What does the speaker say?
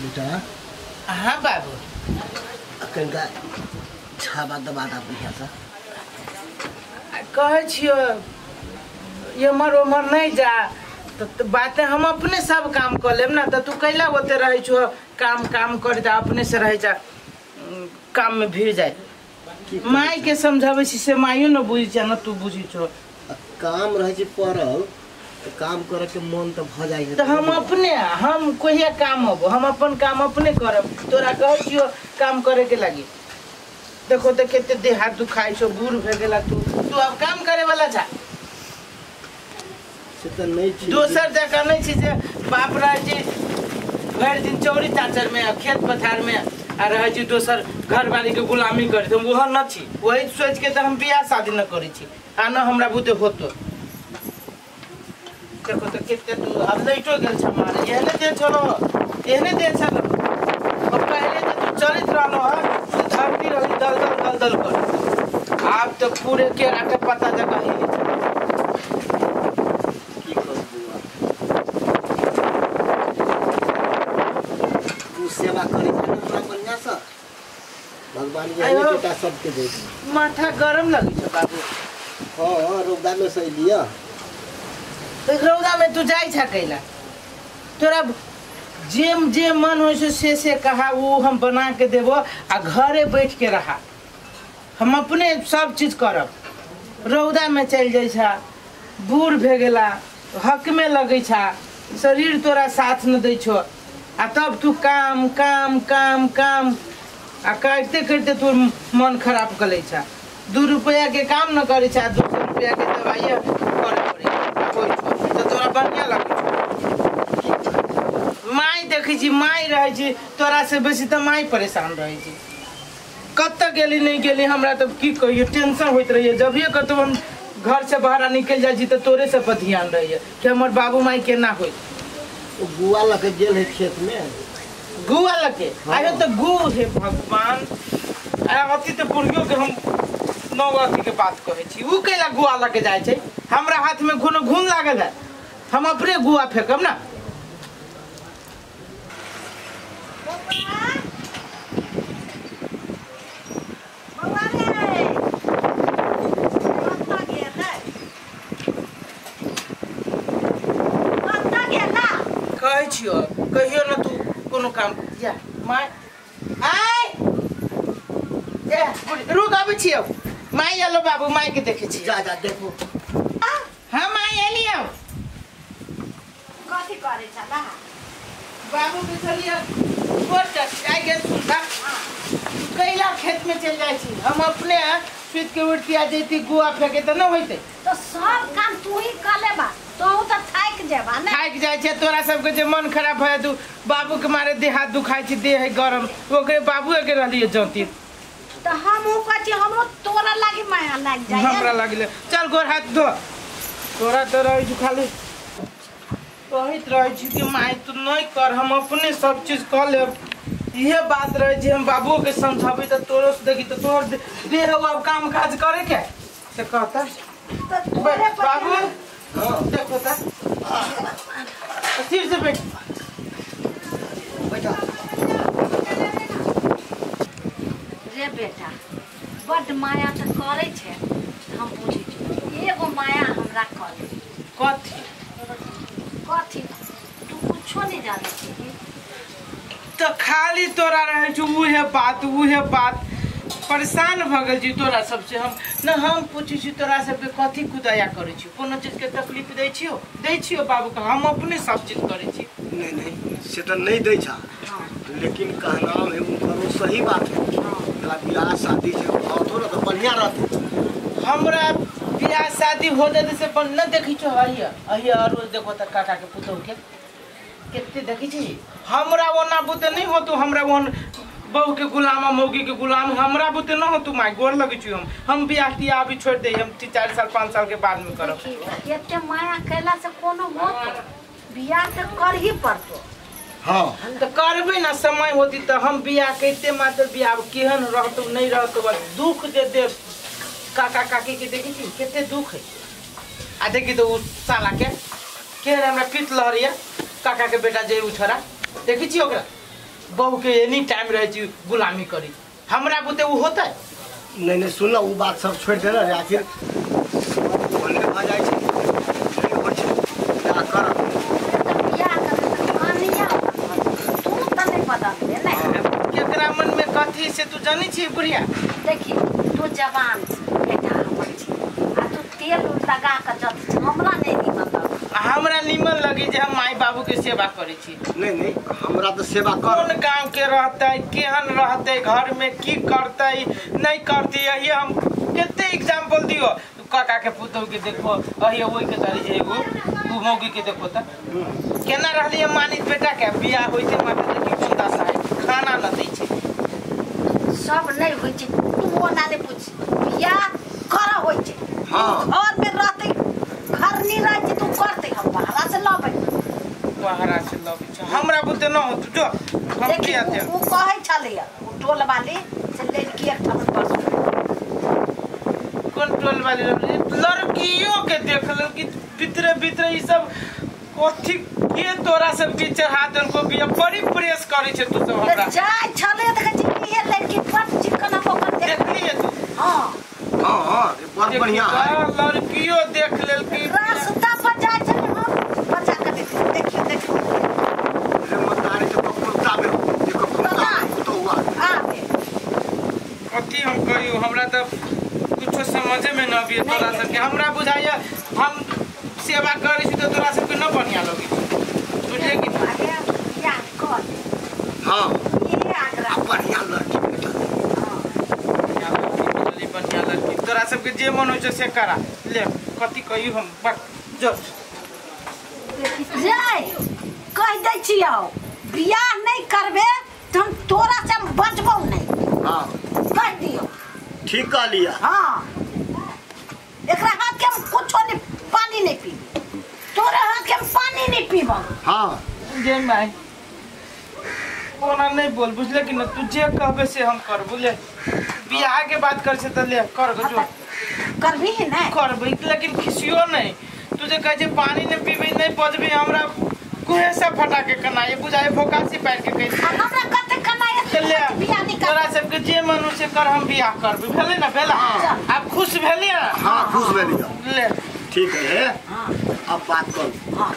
बेटा हाँ बाबू कनिका छाबा दबा दा बढ़िया सा कहे छियो एमर ओमर नहीं जा तो बातें हम अपने सब काम कर लेब ना। तो तू कैला होते रहे छो काम काम कर जा अपने से रह जा काम में भीड़ जाए। माई के समझावे से माइयो न बुझी छ न तू बुझी छो। काम रहे छी पड़ल तो काम करे के मन तो भ जाई। तो हम कोई काम हो हम अपन काम अपने करब। तोरा कहे छियो काम करे के लगी देखो तो केते देह हाथ दुखाई छो बूढ़ भे गेला तू अब काम करे वाला जा से तो नहीं छी दोसर जगह नहीं छी जे बाप रह जी भर दिन चौरी चाचर में खेत पथार में आ रह जी दोसर घर वाली के गुलामी करे तुम वो न छी वही सोच के तो हम बियाह शादी न करी छी आ न हमरा बुते होतो। देखो तो केते तू अब लइटो गेल छ मारे एहने दे छोरो एहने दे छ अब पहले तो तू चलित रहलो है धरती रही दल दल कर आप तो पूरे केरा के पता जगह ही की कर बुआ तू सेवा करी छ ना बढ़िया सा भगवान ये बेटा सबके दे माथा गरम लगी छ बाबू। हां रौदा में सही लिया तो रौदा में तू जाई छ कैला तोरा जेम जे मन हो से कहा वो हम बना के देबो आ घरे बैठ के रहा हम अपने सब चीज करब। रौदा में चल जाई छ बूढ़ भे गेला हक में लगे छ शरीर तोरा साथ न दै छो आ तब तू काम काम काम काम आ करते करते तू मन खराब कर ले छ। 2 रुपया के काम न करे छ 200 रुपया के दवाई करे पड़े तो तोरा बढ़िया लगे माई देखी छी माई रहे छी तोरा से बेसी तो माई परेशान रहे छी कत गेली नहीं गेली हमरा तो की कहियो टेंशन होइत रहिए जब ये कतो हम घर से बाहर निकल जाई छी तो तोरे से पर ध्यान रहिए कि हमर बाबू माई केना होई। गुआ लगे गेल है खेत में गुआ लगे आयो तो गु है भगवान अति तो पुरगियो के हम नौगति के बात कहे छी उ केला गुआ लगे जाय छै हमरा हाथ में घुन लागल है हम अपने गुआ फेंकब ना। कहे छियो कहियो ना तू कोनो काम जा माय आय ए रुक आबै छियो माय आलो बाबू माय के देखे छी जा जा देखो हां माय एलियो कथि करे छ बा बाबू के चलिए कोट आई गेल सुनता कैला खेत में चल जाई छी हम अपने फिट के उठ के आ जैती गुआ फेंके त न होइते तो सब काम तू ही कर लेबा तो थाक जेबा ने थाक जाय छै तोरा सब के जे मन खराब है तू बाबू के मारे देह हाथ दुखाई छी देह है गरम ओकरे बाबू के रहलिए जंती तो हम उ कहै हमरो तोरा लागी माया लाग जाय हमरा लागले चल गोर हाथ धो तोरा तो रह छु खाली कहित रह छु कि माय तू नहीं कर हम अपने सब चीज कर ले ये बात रहे जे हम बाबू के समझाबे त तोरो से देखी त तोर देह अब काम काज करे के से कहता तो बाबू हां देखो ता सिर से बैठ बेटा रे बेटा बड माया त करे छे हम बुझी छी एगो माया हमरा कर कथी कथी तू कुछो नहीं जाने छी तो खाली तोरा रहे छु उहे बात परेशान भ गेल छी तोरा सबसे हम न हम पूछी छी तोरा सब के कथी कुदया करे छी कोनो चीज के तकलीफ दै छियो बाबू का हम अपने सब चीज करे छी नहीं से तो नहीं दे छा लेकिन कहना है उनको सही बात है बियाह शादी से थोड़ा तो बढ़िया रहते हमरा बियाह शादी हो जाते से पर न देखी छो अहिया रोज देखो त काका के पुतौ के केते देखी छी हमरा ओना बुते नहीं हो तू हमरा ओन बहू के गुलाम मौगी के गुलाम हमरा बुते न हो तू माय गोर लगे छी हम बियाह तिया अभी छोड़ दे हम 4 साल 5 साल के बाद में करब एते माया कैला से कोनो होत बियाह त कर ही पड़तो हां तो करबे ना समय होती तो हम बियाह कहते मात्र बियाह केहन रहतो नहीं रहतो बस दुख दे दे काका काकी के देखी छी केते दुख है आ देखी तो उस साला के केहन हमरा पीत लहरिया काका के बेटा जे उछरा देखी छी ओकरा बहू के एनी टाइम रहे छी गुलामी करी हमरा बुते उ होता है नहीं सुन वो बात सब छोड़ दे ना आखिर बोलने आ जाए छे नहीं हो छे क्या कर तू त नहीं पता ले केकरा मन में कथी से तू जानी छी बुढ़िया देखी तू जवान बेटा हमर छी आ तू तेल लगा के जत हमरा नहीं निमन हमरा निमन लगी जे हम माई बाबू के सेवा करे छी नहीं हमरा तो सेवा कर कौन गांव के रहते केहन रहते घर में की करते नहीं करती ये हम केते एग्जांपल दियो काका के पुतौ के देखो अहिए ओइ के तारी जे एगो तू मौगी के देखो त केना रहली मानित बेटा के बियाह होइते माता देखी कोन दासा है खाना न दै छै सब नहीं होई छै तू ओना ले पूछ बियाह कर होई छै हां घर में रहते घर नहीं रह छै तू करते हम बाहर से लबै हमरा बुते न हो जो हम की आते वो कहे छले वो टोल वाली से लड़की एक ठमन पर कौन टोल वाली लड़कियों के देख लो कि भीतर ई सब कथी के तोरा सब के चढ़ा दन को बिया बड़ी प्रेस करे छै तू सब हमरा जाय छले देख छी ये लड़की पट चिकन पकड़ देख लिए तू हां बहुत बढ़िया है लड़कियों देख लेल की रास्ता पर जाय छले हम बचा के देखियो रे मतारे के पकड़ता में देखो तो हुआ आबे कथी हम कहियो हमरा त कुछो समझे में न आबिए तोरा सब के हमरा बुझाइया हम सेवा करै छी त तोरा सब के न बढ़िया लगे बुझे कि अरे या कर हां ये आगरा बढ़िया लड़की बेटा बढ़िया लड़की तोरा सब के जे मन होय छै से करा ले कथी कहियो हम बक जो जाय कह दै छियौ बियाह नहीं करबे त हम तोरा से बचबौ नहीं हां कह दियो ठीक कह लिया हां एकरा हाथ के हम कुछो नहीं पानी नहीं पी तोरा हाथ के हम पानी नहीं पीबो हां जे माई ओना नहीं बोल बुझले कि न तू जे कहबे से हम कर बुझले बियाह के बात कर से त ले कर गो जो करबी है ना करबे लेकिन खिसियो नहीं तू जे कहे पानी नहीं पीबे नहीं बजबे हमरा कुहे से फटा के कनाए बुझाए भोकासी पैर के कह हमरा कते कनाए चले बियाह नहीं कर तोरा सब के जे मन से कर हम बियाह करबे भेले ना भेला आप खुश भेलिए हां खुश भेलिए ले ठीक है हां अब बात कर हां